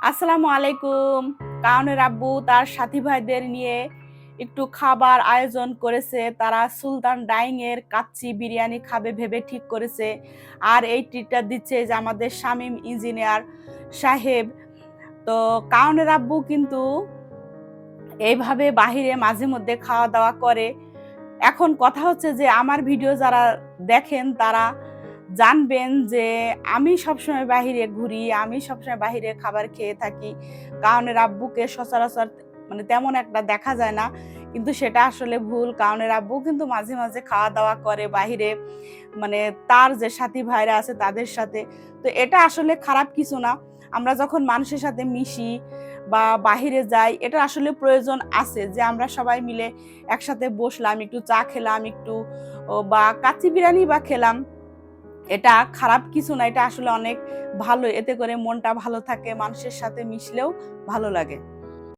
আসসালামু আলাইকুম। কাউনের আব্বু তার সাথী ভাইদের নিয়ে একটু খাবার আয়োজন করেছে। তারা সুলতান ডাইং এর কাচ্চি বিরিয়ানি খাবে ভেবে ঠিক করেছে। আর এই ট্রিটটা দিচ্ছে যে আমাদের শামীম ইঞ্জিনিয়ার সাহেব। তো কাউনের আব্বু কিন্তু এইভাবে বাহিরে মাঝে মধ্যে খাওয়া দাওয়া করে। এখন কথা হচ্ছে যে আমার ভিডিও যারা দেখেন তারা জানবেন যে আমি সবসময় বাহিরে ঘুরি, আমি সবসময় বাহিরে খাবার খেয়ে থাকি। কারণের আব্বুকে সচরাচর তেমন একটা দেখা যায় না। কিন্তু সেটা আসলে ভুল। কারণের আব্বু কিন্তু মাঝে, মাঝে খাওয়া-দাওয়া করে বাহিরে। মানে তার যে সাথী ভাইরা আছে তাদের সাথে। তো এটা আসলে খারাপ কিছু না। আমরা যখন মানুষের সাথে মিশি বা বাহিরে যাই, এটা আসলে প্রয়োজন আছে যে আমরা সবাই মিলে একসাথে বসলাম, একটু চা খেলাম, একটু বা কাচ্চি বিরিয়ানি বা খেলাম। এটা খারাপ কিছু না। এটা আসলে অনেক ভালো। এতে করে মনটা ভালো থাকে। মানুষের সাথে মিশলেও ভালো লাগে।